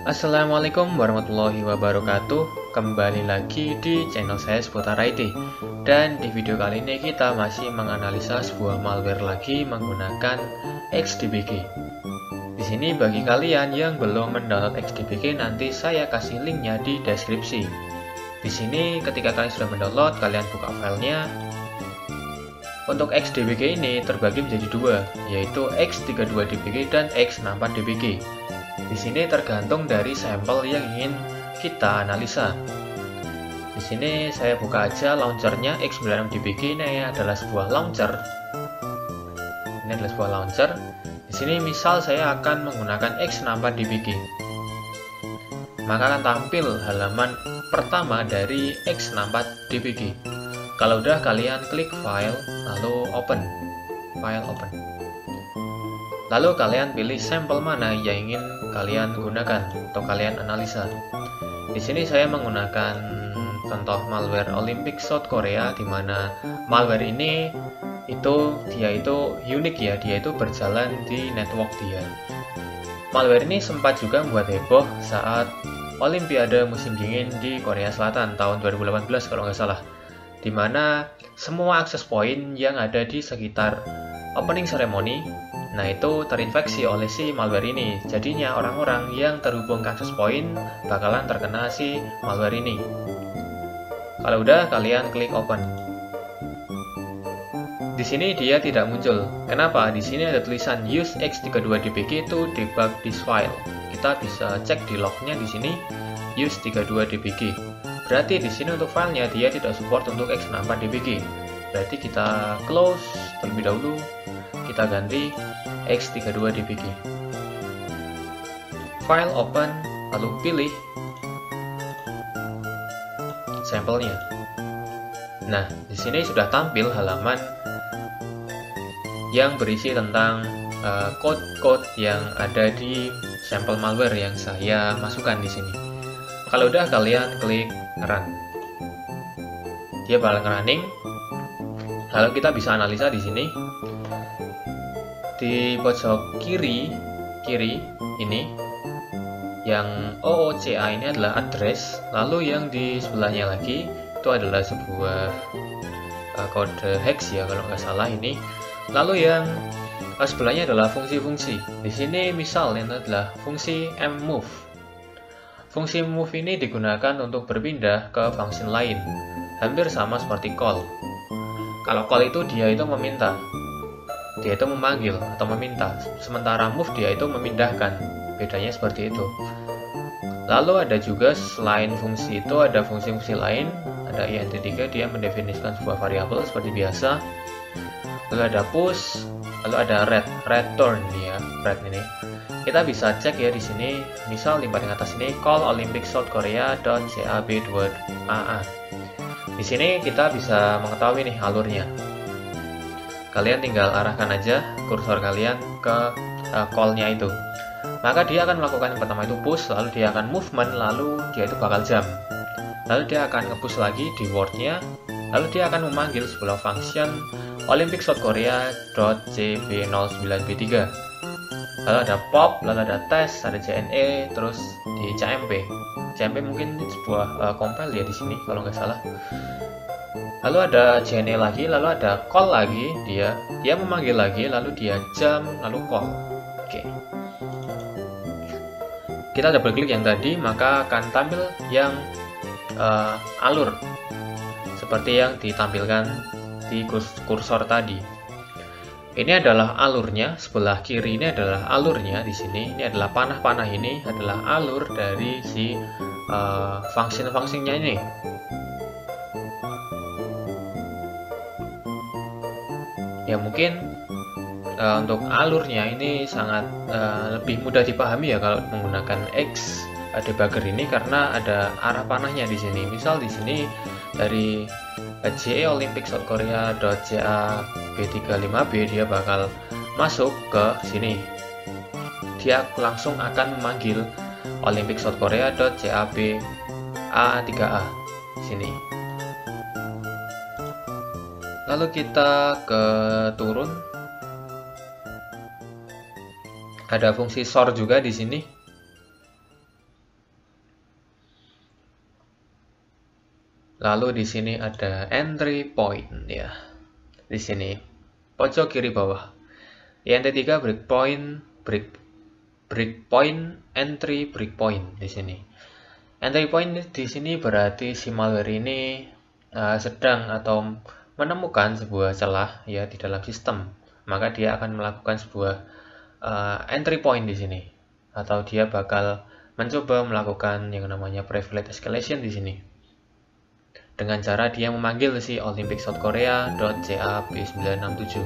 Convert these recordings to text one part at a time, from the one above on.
Assalamualaikum warahmatullahi wabarakatuh. Kembali lagi di channel saya seputar IT. Dan di video kali ini kita masih menganalisa sebuah malware lagi menggunakan XDBG. Di sini bagi kalian yang belum mendownload XDBG, nanti saya kasih linknya di deskripsi. Di sini ketika kalian sudah mendownload, kalian buka filenya. Untuk XDBG ini terbagi menjadi dua, yaitu X32DBG dan X64DBG. Di sini tergantung dari sampel yang ingin kita analisa. Di sini saya buka aja launchernya X96DBG. Ini adalah sebuah launcher. Di sini misal saya akan menggunakan X64DBG. Maka akan tampil halaman pertama dari X64DBG. Kalau udah, kalian klik file, lalu open. Lalu kalian pilih sampel mana yang ingin kalian gunakan atau kalian analisa. Di sini saya menggunakan contoh malware Olympic South Korea, di mana malware ini dia itu unik ya, dia itu berjalan di network dia. Malware ini sempat juga membuat heboh saat Olimpiade musim dingin di Korea Selatan tahun 2018 kalau nggak salah, di mana semua akses point yang ada di sekitar opening ceremony, nah itu terinfeksi oleh si malware ini. Jadinya orang-orang yang terhubung ke akses point bakalan terkena si malware ini. Kalau udah, kalian klik open. Di sini dia tidak muncul. Kenapa? Di sini ada tulisan use X32DBG to debug this file. Kita bisa cek di lognya di sini use 32DBG. Berarti di sini untuk filenya dia tidak support untuk X64DBG. Berarti kita close terlebih dahulu, kita ganti X32DBG. File open, lalu pilih sampelnya. Nah, di sini sudah tampil halaman yang berisi tentang code-code yang ada di sampel malware yang saya masukkan di sini. Kalau udah, kalian klik run. Dia bakal running. Lalu kita bisa analisa di sini. Di pojok kiri ini yang OOCA ini adalah address, lalu yang di sebelahnya lagi itu adalah sebuah kode hex ya kalau nggak salah ini. Lalu yang sebelahnya adalah fungsi-fungsi. Di sini misal ini adalah fungsi mmove. Fungsi move ini digunakan untuk berpindah ke function lain, hampir sama seperti call. Kalau call itu dia itu meminta, dia itu memanggil atau meminta, sementara move dia itu memindahkan. Bedanya seperti itu. Lalu ada juga selain fungsi itu ada fungsi-fungsi lain. Ada int3, dia mendefinisikan sebuah variabel seperti biasa. Lalu ada push, lalu ada return dia, red ini. Kita bisa cek ya di sini, misal di paling atas ini call Olympic South Korea.cab2aa. Di sini kita bisa mengetahui nih alurnya. Kalian tinggal arahkan aja kursor kalian ke call-nya itu. Maka dia akan melakukan yang pertama itu push, lalu dia akan movement, lalu dia itu bakal jump. Lalu dia akan nge-push lagi di word-nya, lalu dia akan memanggil sebuah function Olympic South Korea.cb09b3. Lalu ada pop, lalu ada test, ada JNE, terus di CMP. CMP mungkin sebuah compile ya di sini kalau nggak salah. Lalu ada JNE lagi, lalu ada call lagi, dia memanggil lagi, lalu dia jump, lalu call. Oke. Kita double klik yang tadi, maka akan tampil yang alur seperti yang ditampilkan di kursor tadi. Ini adalah alurnya, sebelah kiri ini adalah alurnya di sini. Ini adalah panah-panah ini adalah alur dari si function-functionnya ini. Ya mungkin untuk alurnya ini sangat lebih mudah dipahami ya kalau menggunakan X-debugger ini, karena ada arah panahnya di sini. Misal di sini dari JE Olympic South Korea.CA-B35B dia bakal masuk ke sini. Dia langsung akan memanggil Olympic South Korea.CA-B-A3A sini. Lalu kita ke turun. Ada fungsi sort juga di sini. Lalu di sini ada entry point ya. Di sini pojok kiri bawah. INT3 breakpoint entry breakpoint di sini. Entry point di sini berarti si malware ini sedang atau menemukan sebuah celah ya di dalam sistem. Maka dia akan melakukan sebuah entry point di sini, atau dia bakal mencoba melakukan yang namanya privilege escalation di sini dengan cara dia memanggil si Olympic South Korea.cap967.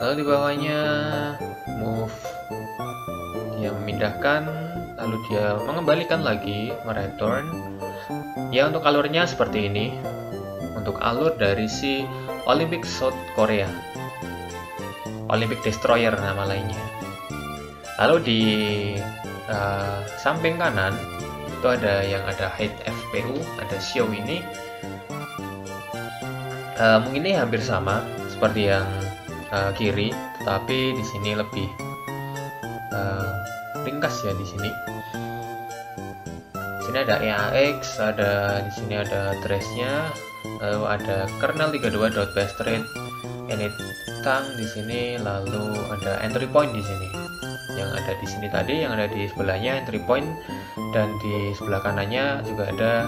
Lalu di bawahnya move, dia memindahkan, lalu dia mengembalikan lagi, mereturn. Ya, untuk alurnya seperti ini. Untuk alur dari si Olympic South Korea, Olympic Destroyer nama lainnya. Lalu di samping kanan itu ada yang ada hide FPU, ada show ini. Mungkin ini hampir sama seperti yang kiri, tetapi di sini lebih ringkas ya di sini. Di sini ada EAX, ada di sini ada address-nya, lalu ada kernel 32.bastrate init tang di sini, lalu ada entry point di sini. Yang ada di sini tadi, yang ada di sebelahnya entry point, dan di sebelah kanannya juga ada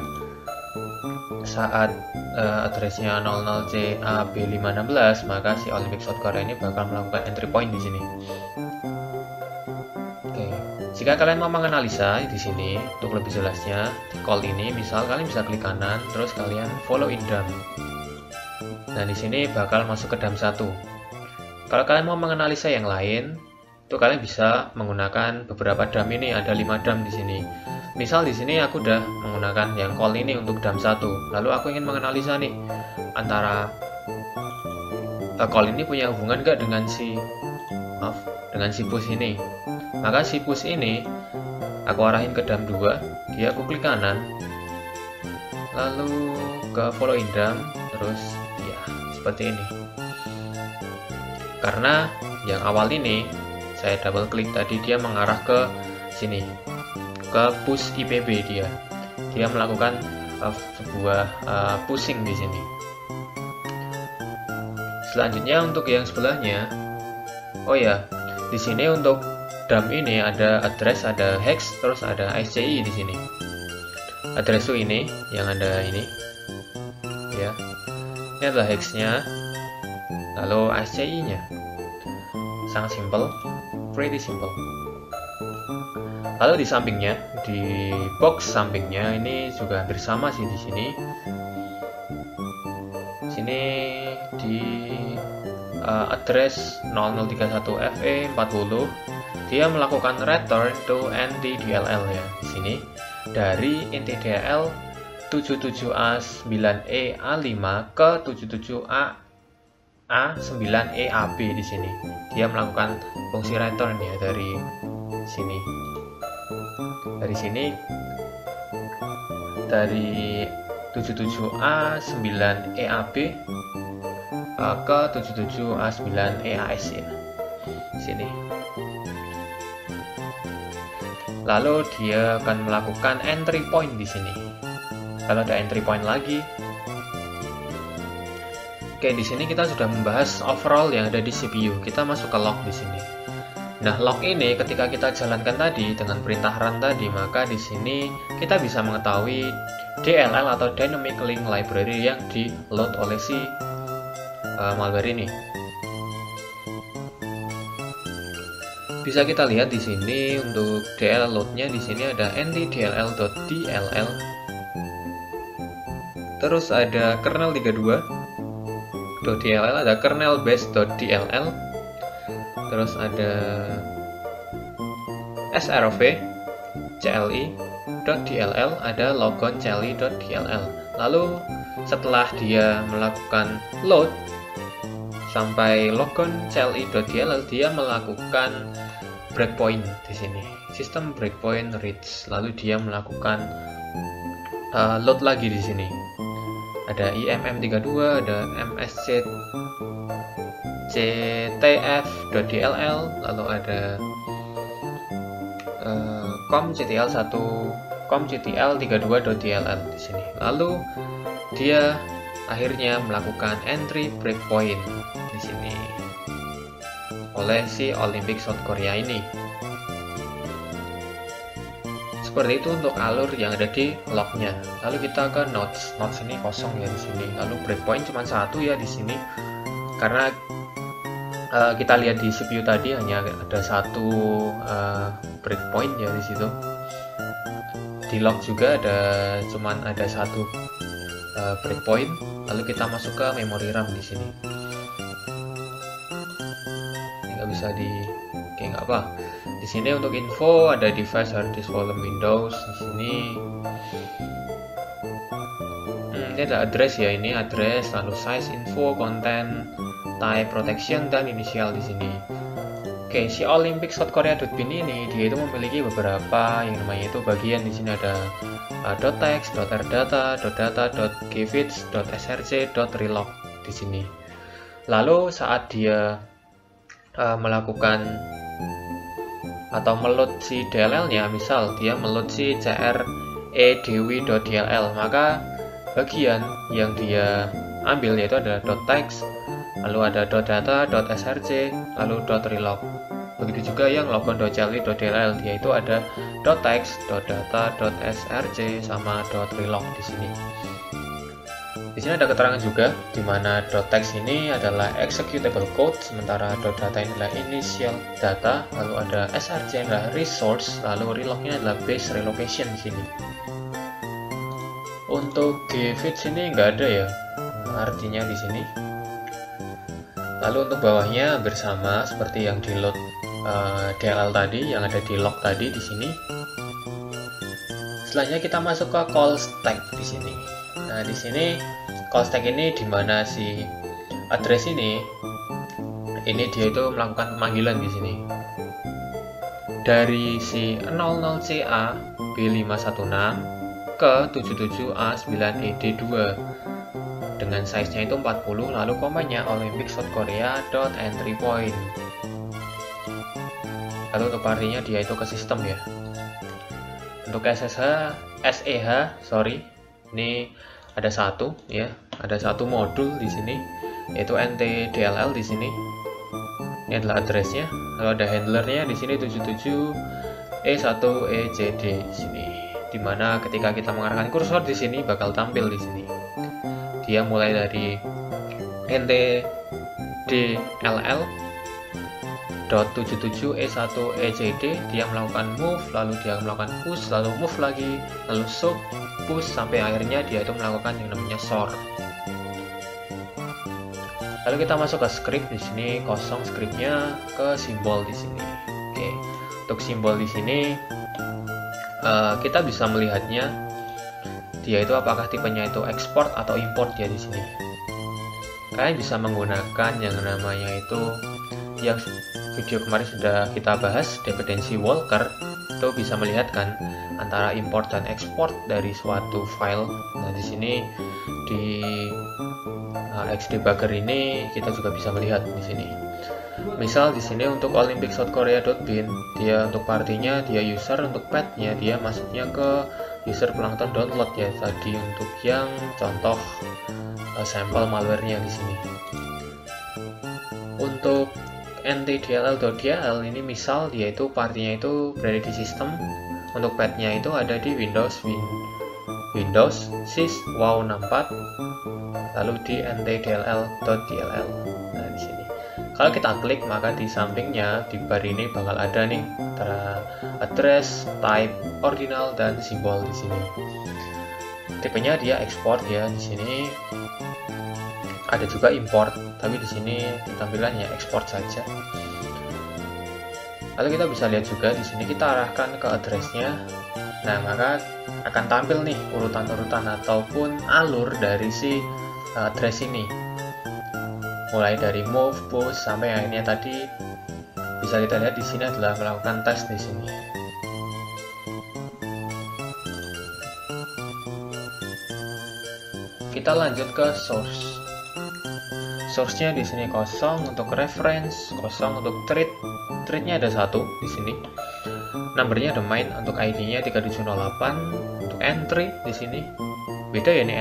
saat addressnya 00CAB516, maka si Olympic South Korea ini bakal melakukan entry point di sini. Oke, jika kalian mau menganalisa di sini untuk lebih jelasnya di call ini, misal kalian bisa klik kanan, terus kalian follow in dump. Nah di sini bakal masuk ke dump 1. Kalau kalian mau menganalisa yang lain, itu kalian bisa menggunakan beberapa dump ini, ada 5 dump di sini. Misal di sini aku udah menggunakan yang call ini untuk dump 1, lalu aku ingin menganalisa nih antara call ini punya hubungan gak dengan si push ini. Maka si push ini aku arahin ke dump 2, dia aku klik kanan, lalu ke follow in dump, terus ya seperti ini. Karena yang awal ini saya double klik tadi, dia mengarah ke sini, ke push IPB dia melakukan sebuah pushing di sini. Selanjutnya untuk yang sebelahnya, oh ya, di sini untuk dump ini ada address, ada hex, terus ada SCI di sini. Address ini yang ada ini, ya, ini adalah hexnya, lalu SCI-nya. Sangat simple, pretty simple. Lalu di sampingnya, di box sampingnya ini juga hampir sama sih di sini. Sini di address 0031FE40, dia melakukan return to NTDLL ya di sini dari NTDLL 77A9EA5 ke 77A9EAB di sini. Dia melakukan fungsi return ya dari sini. Dari sini dari 77A9EAB ke 77A9EAS ya. Sini. Lalu dia akan melakukan entry point di sini. Kalau ada entry point lagi. Oke, di sini kita sudah membahas overall yang ada di CPU. Kita masuk ke log di sini. Nah, log ini ketika kita jalankan tadi dengan perintah run tadi, maka di sini kita bisa mengetahui DLL atau Dynamic Link Library yang di-load oleh si malware ini. Bisa kita lihat di sini untuk DLL load-nya di sini ada ntdll.dll. Terus ada kernel 32.dll, ada kernel base.dll. Terus ada srv cli.dll, ada logon cli.dll. Lalu setelah dia melakukan load sampai logon cli.dll, dia melakukan breakpoint di sini, sistem breakpoint reach. Lalu dia melakukan load lagi di sini. Ada IMM32, ada msctf.dll, lalu ada comctl1 comctl32.dll di sini. Lalu dia akhirnya melakukan entry breakpoint di sini oleh si Olympic South Korea ini. Seperti itu untuk alur yang ada di lognya. Lalu kita ke nodes. Nodes ini kosong ya di sini. Lalu breakpoint cuma satu ya di sini. Karena kita lihat di CPU tadi hanya ada satu breakpoint ya di situ. Di log juga cuman ada satu breakpoint. Lalu kita masuk ke memory RAM di sini. Ini nggak bisa oke, nggak apa. Di sini untuk info ada device, hard disk, volume, Windows. Di sini ini ada address ya, ini address, lalu size, info, content, type, protection, dan initial di sini. Oke, si Olympic South Korea.bin ini dia itu memiliki beberapa yang namanya itu bagian. Di sini ada .text, .rdata, .data, .gfits, .src, .relog di sini. Lalu saat dia melakukan atau meload si DLL-nya, misal dia meload si credewi.dll, maka bagian yang dia ambil yaitu adalah .text, lalu ada .data, .src, lalu .relog. Begitu juga yang logon.cli.dll, yaitu ada .text, .data, .src, sama .relog di sini. Di sini ada keterangan juga di mana .text ini adalah executable code, sementara .data ini adalah initial data, lalu ada src adalah resource, lalu relognya adalah base relocation di sini. Untuk gfits ini nggak ada ya artinya di sini. Lalu untuk bawahnya bersama seperti yang di load DLL tadi, yang ada di log tadi di sini. Selanjutnya kita masuk ke call stack di sini. Nah, di sini call stack ini di mana si address ini dia itu melakukan pemanggilan di sini. Dari si 00CA B516 ke 77A9ED2 dengan size-nya itu 40, lalu komennya Olympic South Korea.entry point. Lalu untuk partinya dia itu ke sistem ya. Untuk ini ada satu ya, ada satu modul di sini yaitu ntdll di sini. Ini adalah addressnya. Lalu ada handlernya di sini 77e1ejd di sini. Dimana ketika kita mengarahkan kursor di sini bakal tampil di sini. Dia mulai dari ntdll .77e1ejd, dia melakukan move, lalu dia melakukan push, lalu move lagi, lalu sub, push, sampai akhirnya dia itu melakukan yang namanya sort. Lalu kita masuk ke script. Di sini kosong scriptnya, ke simbol di sini. Oke, untuk simbol di sini kita bisa melihatnya dia itu apakah tipenya itu export atau import ya di sini. Kalian bisa menggunakan yang namanya itu yang video kemarin sudah kita bahas, dependency walker. Itu bisa melihat kan antara import dan export dari suatu file. Nah, di sini di xdebugger ini kita juga bisa melihat di sini. Misal di sini untuk Olympic South Korea.bin, dia untuk partinya dia user, untuk path-nya dia masuknya ke user plankton download ya tadi untuk yang contoh sampel malware-nya di sini. Untuk ntdll.dll ini misal dia itu partinya itu berada di sistem, untuk path-nya itu ada di Windows sys wow 64, lalu di ntdll.dll. Nah, di sini kalau kita klik maka di sampingnya di bar ini bakal ada nih antara address, type, ordinal, dan simbol di sini. Tipenya dia export ya di sini. Ada juga import, tapi di sini tampilannya export saja. Lalu kita bisa lihat juga di sini kita arahkan ke addressnya. Nah, maka akan tampil nih urutan-urutan ataupun alur dari si address ini. Mulai dari move, push, sampai akhirnya tadi bisa kita lihat di sini adalah melakukan tes di sini. Kita lanjut ke source. Source-nya di sini kosong, untuk reference kosong, untuk thread, thread-nya ada satu di sini. numbernya ada main, untuk ID-nya 3708, untuk entry di sini beda ya, ini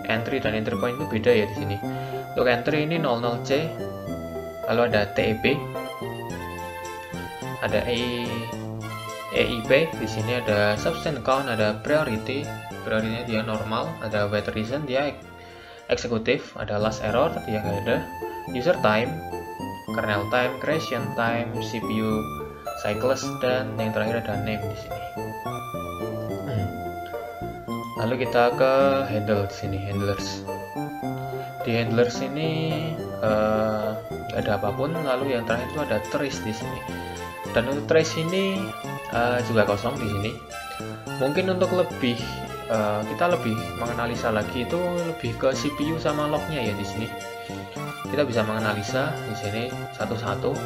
entry dan entry point itu beda ya di sini. Untuk entry ini 00C, lalu ada TEP, ada EIP, di sini ada substance count, ada priority dia normal, ada wait reason dia eksekutif, ada last error dia nggak ada, user time, kernel time, creation time, CPU cycles, dan yang terakhir ada name di sini. Lalu kita ke handle di sini, handlers. Di handlers ini nggak ada apapun. Lalu yang terakhir itu ada trace di sini. Dan untuk trace ini juga kosong di sini. Mungkin untuk lebih kita lebih menganalisa lagi itu lebih ke CPU sama lognya ya di sini. Kita bisa menganalisa di sini satu-satu.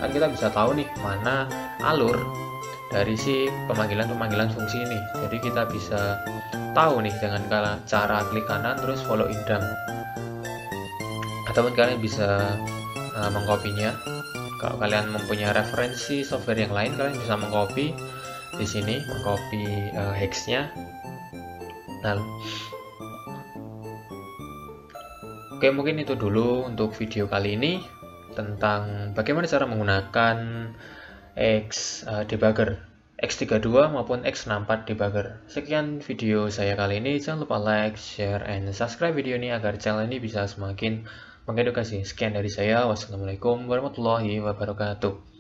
Kan kita bisa tahu nih mana alur dari si pemanggilan fungsi ini. Jadi kita bisa tahu nih dengan cara klik kanan terus follow indang, ataupun kalian bisa mengkopinya. Kalau kalian mempunyai referensi software yang lain, kalian bisa mengcopy di sini, mengcopy hex-nya. Nah, oke, mungkin itu dulu untuk video kali ini tentang bagaimana cara menggunakan debugger X32 maupun X64 debugger. Sekian video saya kali ini. Jangan lupa like, share, and subscribe video ini agar channel ini bisa semakin mengedukasi. Sekian dari saya. Wassalamualaikum warahmatullahi wabarakatuh.